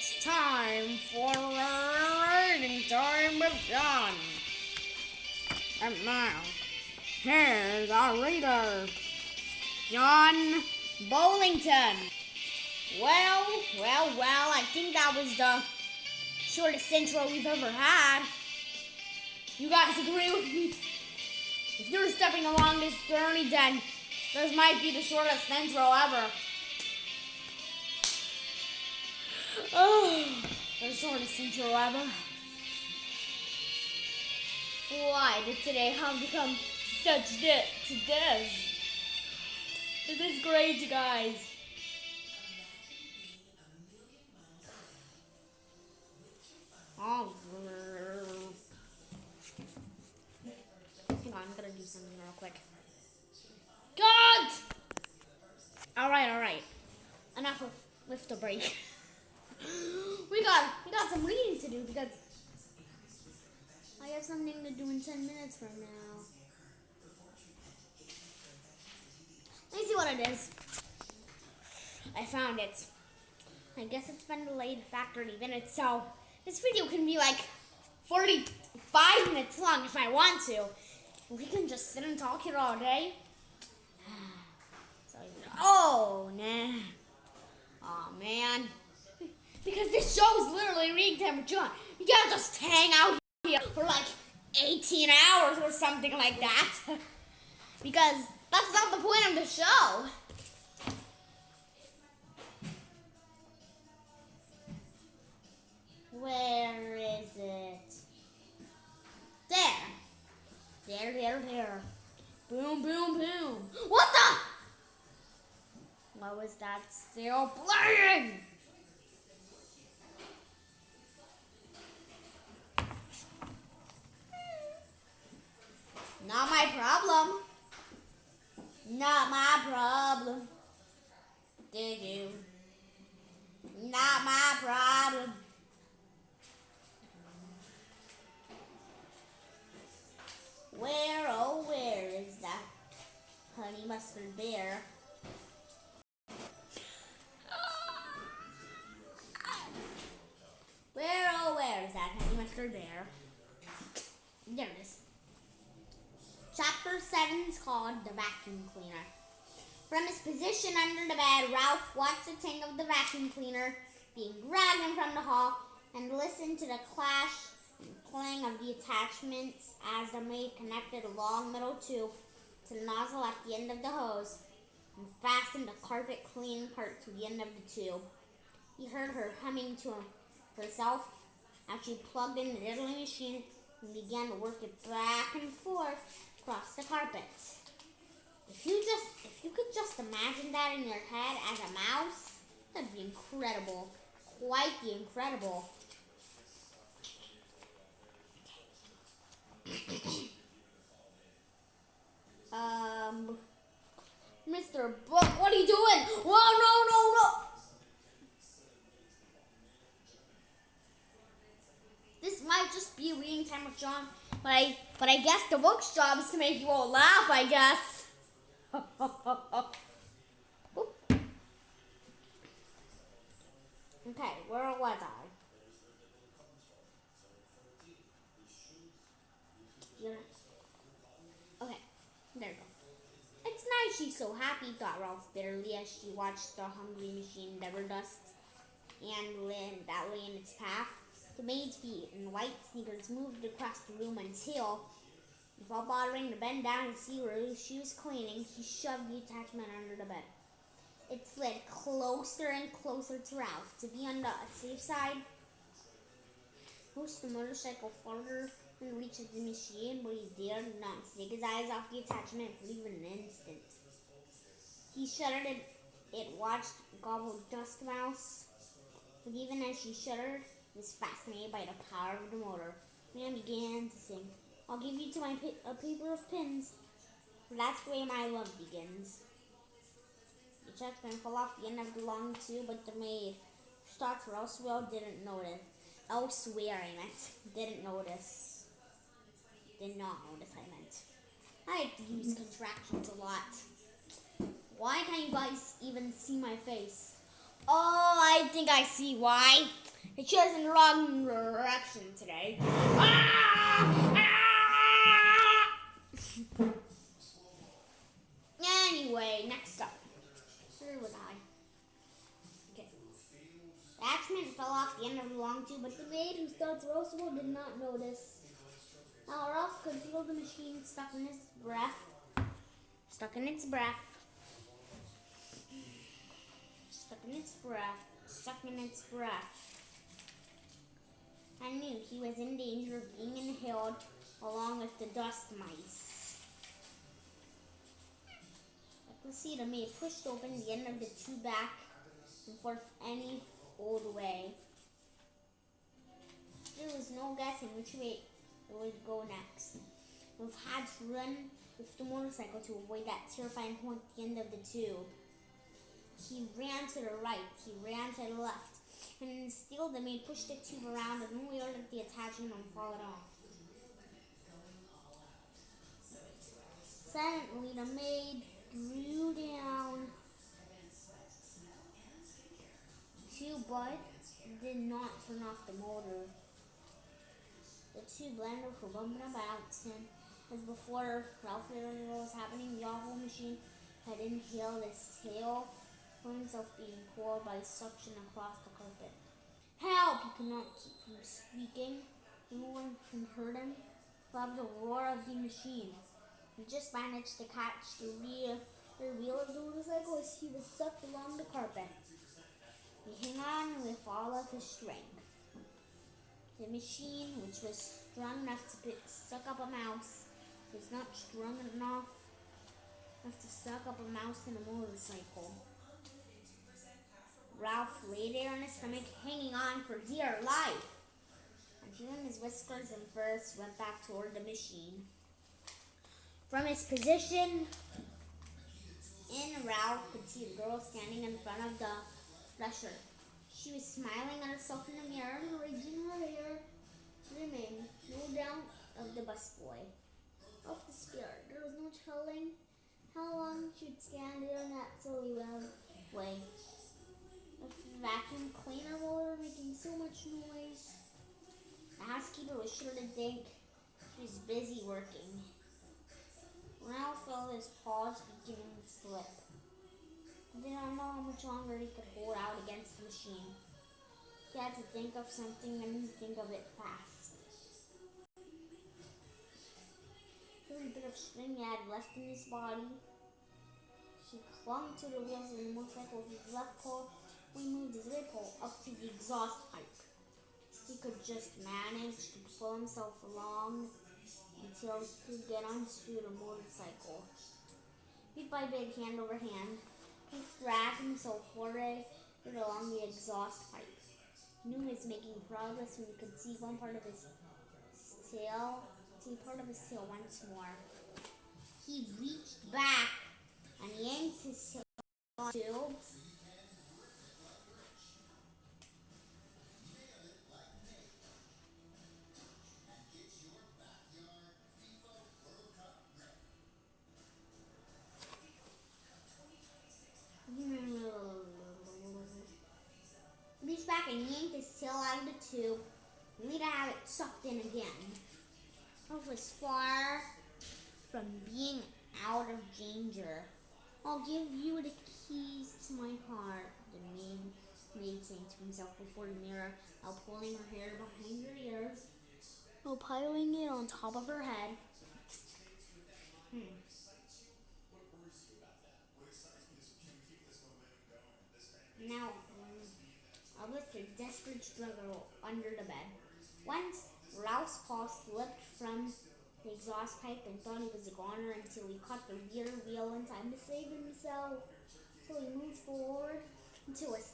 It's time for reading time with John. And now, here's our reader, John Bollington. Well, I think that was the shortest intro we've ever had. You guys agree with me? If you're stepping along this journey, then this might be the shortest intro ever. Oh, the shortest intro ever. Why did today have become such to this? This is great, you guys. Oh, hang on, I'm gonna do something real quick. God! Alright. Enough of lift a break. We got some reading to do because I have something to do in 10 minutes from now. Let me see what it is. I found it. I guess it's been delayed back 30 minutes, so this video can be like 45 minutes long if I want to. We can just sit and talk here all day. Oh, nah. Oh, man. Because this show is literally reading time with John. You can't just hang out here for like 18 hours or something like that. Because that's not the point of the show. Where is it? There. Boom. What the? What was that still playing? Not my problem. Not my problem. Did you? Not my problem. Where, oh where is that honey mustard bear? Where, oh where is that honey mustard bear? There it is. Chapter 7 is called The Vacuum Cleaner. From his position under the bed, Ralph watched the tank of the vacuum cleaner being dragged in from the hall and listened to the clash and clang of the attachments as the maid connected a long metal tube to the nozzle at the end of the hose and fastened the carpet cleaning part to the end of the tube. He heard her humming to herself as she plugged in the diddling machine and began to work it back and forth across the carpet. If you could just imagine that in your head as a mouse, that'd be incredible. Quite the incredible. Mr. Book, what are you doing? Whoa, no. This might just be reading time with John, but I guess the book's job is to make you all laugh, I guess. Okay, where was I? Okay, there we go. It's nice she's so happy, thought Ralph bitterly as she watched the hungry machine devour dust and that lay in its path. The maid's feet in white sneakers moved across the room until, without bothering to bend down and see where she was cleaning, he shoved the attachment under the bed. It slid closer and closer to Ralph. To be on the safe side, pushed the motorcycle farther and reached the machine, but he dared not take his eyes off the attachment for even an instant. He shuddered it watched gobble dust mouse, but even as she shuddered, he was fascinated by the power of the motor. The man began to sing, "I'll give you to my a paper of pins, for that's where my love begins." The attachment fell off the end of the long tube, but the maid, whose thoughts were elsewhere, didn't notice. Didn't notice. Did not notice, I meant. I like to use contractions a lot. Why can't you guys even see my face? Oh, I think I see why. He chose in the wrong direction today. Anyway, next up. Where was I? Okay. The attachment fell off the end of the long tube, but the maid who starts Roswell did not notice. Now Ralph could feel the machine stuck in his breath. Stuck in its breath. Stuck in its breath. Stuck in its breath. I knew he was in danger of being inhaled along with the dust mice. I could see the maid pushed open the end of the tube back and forth any old way. There was no guessing which way it would go next. We've had to run with the motorcycle to avoid that terrifying point at the end of the tube. He ran to the right, he ran to the left, and still the maid pushed the tube around and wheeled at the attachment and fall off. Suddenly the maid drew down the tube but did not turn off the motor. The tube landed for bumping and bouncing. As before Ralph realized what was happening, the awful machine had inhaled its tail, found himself being pulled by suction across the carpet. Help! He could not keep from squeaking. No one could hurt him above the roar of the machine. He just managed to catch the rear wheel of the motorcycle as he was sucked along the carpet. He hung on with all of his strength. The machine, which was strong enough to suck up a mouse, was not strong enough to suck up a mouse in a motorcycle. Ralph lay there on his stomach, hanging on for dear life. And feeling his whiskers and furs, went back toward the machine. From his position in, Ralph could see the girl standing in front of the flusher. She was smiling at herself in the mirror and arranging her hair. Remained no doubt of the busboy. Of the spirit, there was no telling how long she'd stand there in that silly way. With the vacuum cleaner motor making so much noise. The housekeeper was sure to think she was busy working. Ralph felt his paws beginning to slip. He did not know how much longer he could hold out against the machine. He had to think of something and think of it fast. Every bit of string he had left in his body. He clung to the wheels of the motorcycle with his left paw. He moved his right paw up to the exhaust pipe. He could just manage to pull himself along until he could get onto the motorcycle. Bit by bit, hand over hand, he dragged himself forward along the exhaust pipe. He knew he was making progress when he could see part of his tail once more. He reached back and yanked his tail tube. Reached back and yanked his tail out of the tube, only to have it sucked in again. Ralph was far from being out of danger. I'll give you the keys to my heart, the maid saying to himself before the mirror, now pulling her hair behind her ears, now piling it on top of her head. Now, with a desperate struggle under the bed. Once, Ralph's paw slipped from the exhaust pipe and thought he was a goner until he caught the rear wheel in time to save himself. So he moved forward until his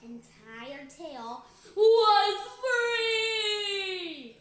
entire tail was free!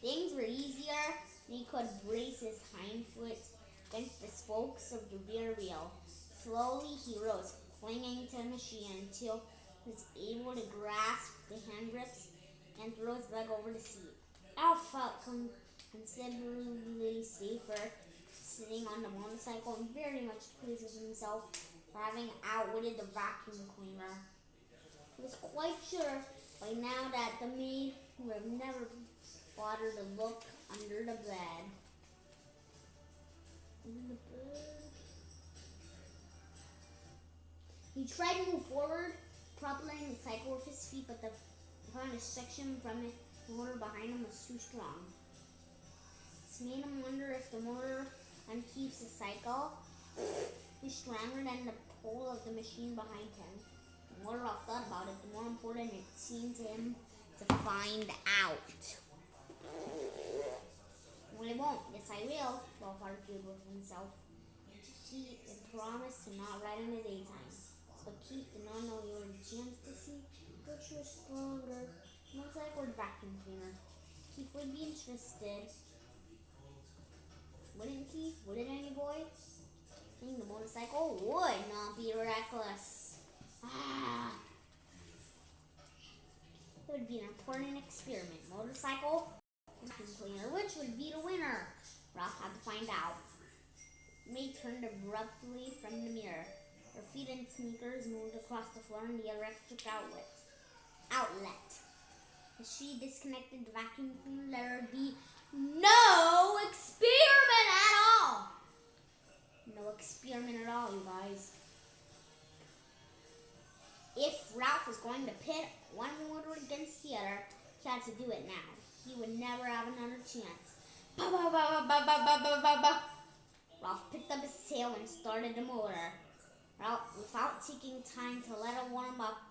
Things were easier and he could brace his hind foot against the spokes of the rear wheel. Slowly he rose, clinging to the machine until he was able to grasp the hand grips and throw his leg over the seat. Ralph felt considerably safer sitting on the motorcycle and very much pleased with himself for having outwitted the vacuum cleaner. He was quite sure by now that the maid would have never bothered to look under the bed. He tried to move forward, propelling the cycle with his feet, but the found a section from it, the motor behind him was too strong. This made him wonder if the motor unkeeps the cycle is stronger than the pole of the machine behind him. The more Ralph thought about it, the more important it seemed to him to find out. Well, I won't. Yes, I will, Ralph argued with himself. He promised to not ride in the daytime, but Keith did not know he had a chance to see which was stronger, motorcycle or vacuum cleaner. Keith would be interested. Wouldn't Keith? Would it, any boy? Think the motorcycle would not be reckless. It would be an important experiment. Motorcycle, vacuum cleaner. Which would be the winner? Ralph had to find out. May turned abruptly from the mirror. Her feet and sneakers moved across the floor in the electric outlet. As she disconnected the vacuum cleaner, there would be no experiment at all. No experiment at all, you guys. If Ralph was going to pit one motor against the other, he had to do it now. He would never have another chance. Ba ba ba ba ba ba ba ba ba. Ralph picked up his tail and started the motor. Ralph, without taking time to let it warm up,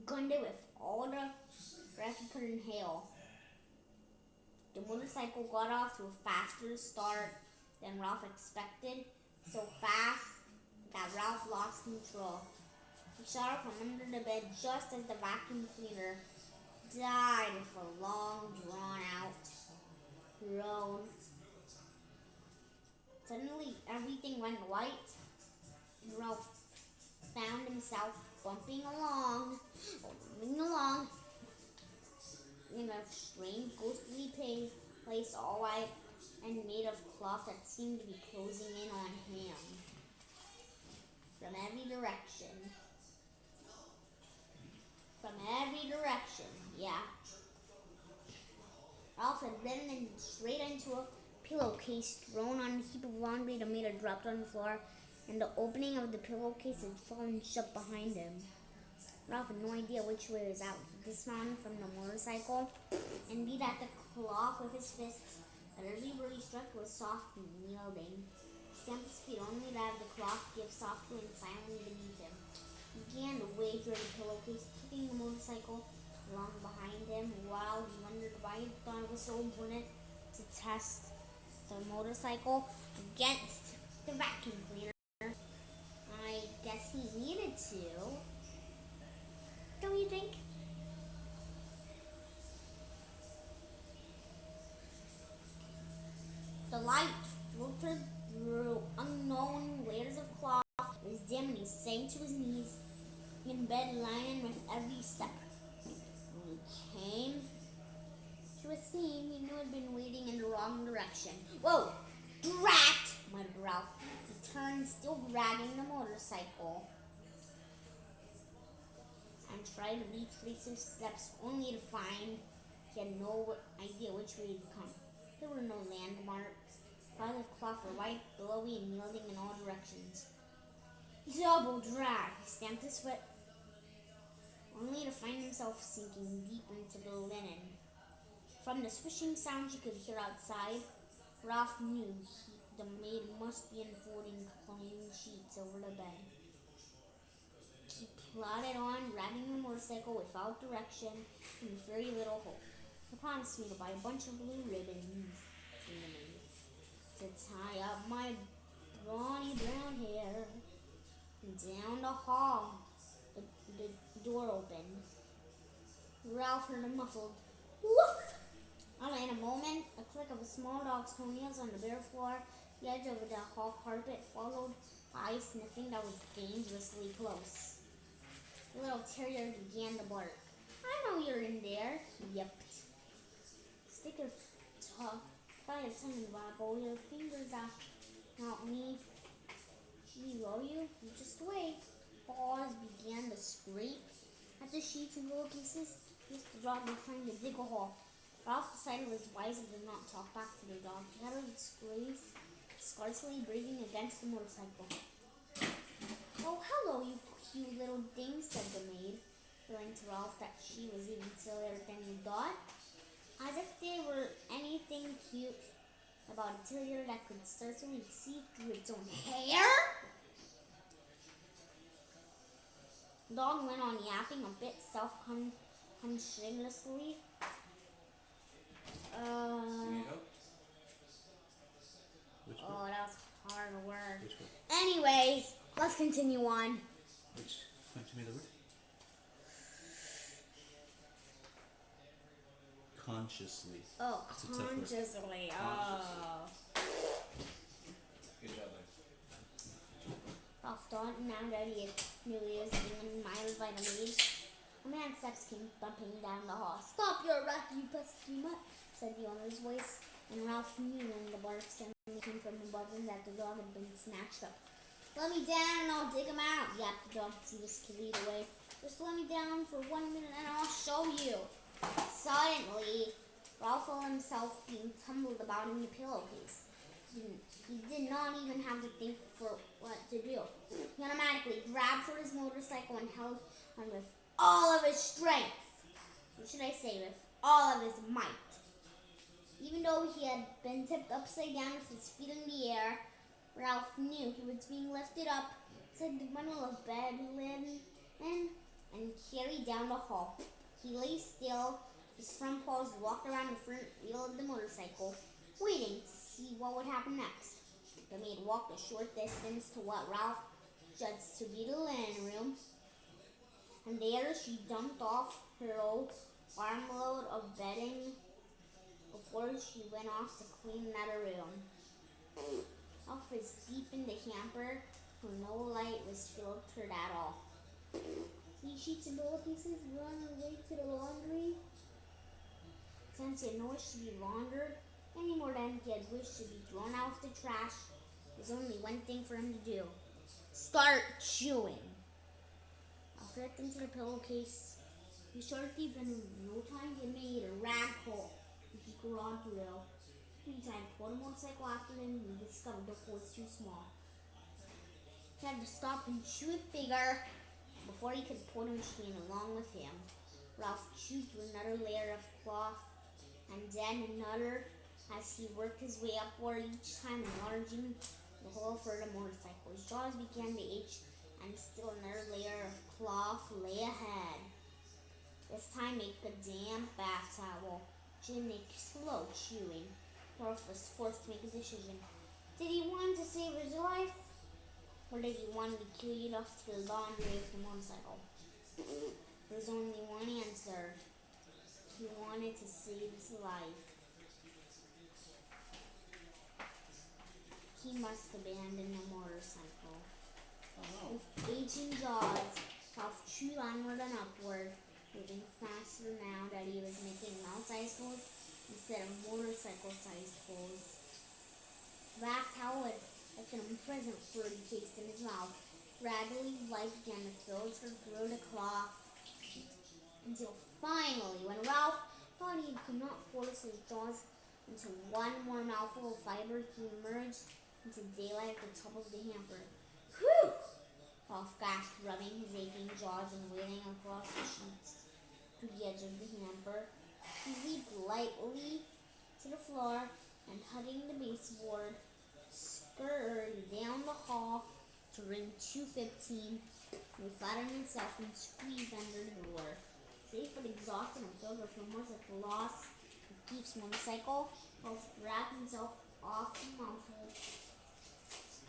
gunned it with all the breath he could inhale. The motorcycle got off to a faster start than Ralph expected, so fast that Ralph lost control. He shot out from under the bed just as the vacuum cleaner died with a long, drawn-out groan. Suddenly, everything went white, and Ralph found himself bumping along in a strange, ghostly place, all white and made of cloth that seemed to be closing in on him from every direction. Yeah. Ralph had been straight into a pillowcase thrown on a heap of laundry. The maid had dropped on the floor, and the opening of the pillowcase had fallen shut behind him. Ralph had no idea which way was out. He dismounted from the motorcycle and beat at the cloth with his fists, but everywhere he struck was soft and yielding. He stamped his feet only to have the cloth give softly and silently beneath him. He began to wade through the pillowcase, kicking the motorcycle along behind him, while he wondered why he thought it was so important to test the motorcycle against the vacuum cleaner. I guess he needed to. Don't you think? The light filtered through unknown layers of cloth. It was dim and he sank to his knees in bed, lying with every step. When he came to a scene he knew had been wading in the wrong direction. Whoa! Drat! Muttered Ralph. He turned, still dragging the motorcycle, and tried to retrace his steps, only to find he had no idea which way he'd come. There were no landmarks. Piles of cloth were white, glowy, and yielding in all directions. Double drag! He stamped his foot, only to find himself sinking deep into the linen. From the swishing sounds you could hear outside, Ralph knew the maid must be unfolding clean sheets over the bed. He plodded on, riding the motorcycle without direction and with very little hope. He promised me to buy a bunch of blue ribbons in the maid to tie up my brawny brown hair. Down the hall, the door opened. Ralph heard a muffled woof. In a moment, a click of a small dog's toenails on the bare floor, the edge of the hall carpet, followed by sniffing that was dangerously close. The little terrier began to bark. I know you're in there, he yipped. Stick your tongue in the Bible, your fingers out. Not me. Will you? You just wait. Paws began to scrape At the sheets and pillowcases, used the dog were trying to dig a hole. Ralph decided it was wiser to not talk back to the dog. He uttered its grace, scarcely breathing against the motorcycle. "Oh, hello, you cute little thing," said the maid, feeling to Ralph that she was even sillier than he thought. As if there were anything cute about a terrier that could certainly see through its own hair. The dog went on yapping a bit self-consciously. Which Oh, one? that was a hard word. Which one? Anyways, let's continue on. Which? Point to me the word. Consciously. Oh, It's a tough word. consciously. Oh. Good job, buddy. Ralph thought now that he knew he was being admired by the maid. A man's steps came bumping down the hall. "Stop your rat, you pesky mutt," said the owner's voice, and Ralph knew when the bark suddenly came from above him that the dog had been snatched up. "Let me down and I'll dig him out," yapped the dog as he was carried away. "Just let me down for 1 minute and I'll show you." Suddenly, Ralph felt himself being tumbled about in the pillowcase. He did not even have to think for what to do. He automatically grabbed for his motorcycle and held on with all of his strength. Or should I say, with all of his might. Even though he had been tipped upside down with his feet in the air, Ralph knew he was being lifted up inside the bundle of bed linen and carried down the hall. He lay still, his front paws walked around the front wheel of the motorcycle, waiting to see what would happen next. The maid walked a short distance to what Ralph judged to be the linen room, and there she dumped off her old armload of bedding before she went off to clean another room. Ralph was deep in the hamper, where no light was filtered at all. These sheets and pillowcases were on their way to the laundry. Since he had no wish to be laundered, any more than he had wished to be thrown out of the trash, there was only one thing for him to do: start chewing. Ralph looked into the pillowcase. He shoved deep, and in no time he made a rag hole with his garage grill. He tried to pull the motorcycle after him, and he discovered the hole was too small. He had to stop and chew it bigger before he could pull the machine along with him. Ralph chewed through another layer of cloth, and then another, as he worked his way upward, each time enlarging the hole for the motorcycle. His jaws began to itch, and still another layer of cloth lay ahead. This time make a damp bath towel. Jim make slow chewing. Ralph was forced to make a decision. Did he want to save his life? Or did he want to be carried off to the laundry with the motorcycle? There was only one answer. He wanted to save his life. He must abandon the motorcycle. With aging jaws, Ralph chewed onward and upward, moving faster now that he was making mouth-sized holes instead of motorcycle-sized holes. The bath towel had an unpleasant fur taste in his mouth. Gradually, life began to filter through the cloth, until finally, when Ralph thought he could not force his jaws into one more mouthful of fiber, he emerged into daylight at the top of the hamper. "Whew!" Ralph gasped, rubbing his aching jaws and wading across the sheets to the edge of the hamper. He leaped lightly to the floor and, hugging the baseboard, scurried down the hall to ring 2:15. He flattened himself and squeezed under the door. Safe but exhausted and filled with remorse at the loss of Keith's motorcycle, Ralph dragged himself off the mountain to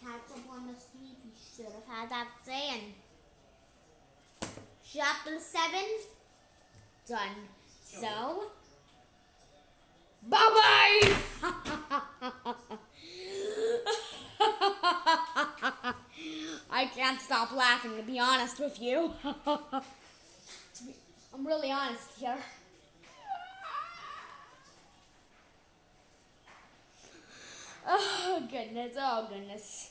catch up on the sleep he should have had that day. And Chapter 7 done. So, bye-bye! I can't stop laughing, to be honest with you. I'm really honest here. Oh goodness.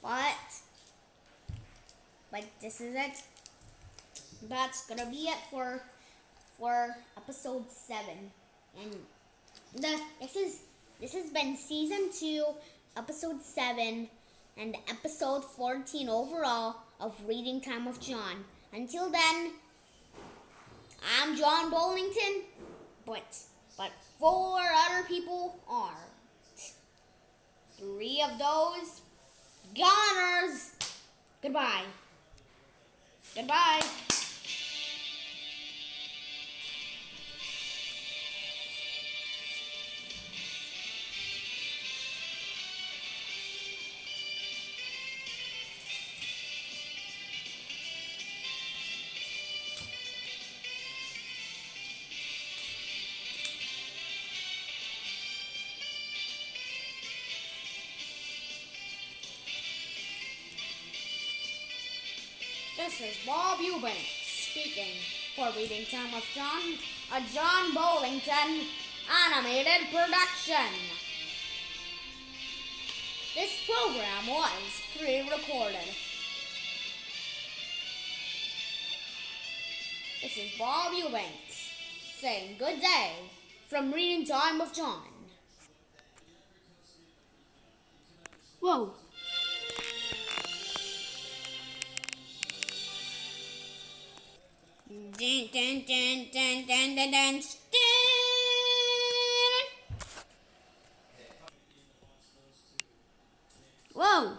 But but this is it. That's gonna be it for episode 7. And this has been season 2, episode 7, and episode 14 overall of Reading Time with John. Until then, I'm John Bollington, but 4 other people aren't. 3 of those goners. Goodbye. Goodbye. This is Bob Eubanks speaking for Reading Time with John, a John Bollington animated production. This program was pre-recorded. This is Bob Eubanks saying good day from Reading Time with John. Whoa. Dun, dun, dun, dun, dun, dun, dun, dun. Whoa!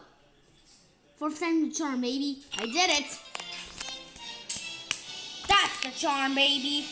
4th time the charm, baby. I did it. That's the charm, baby.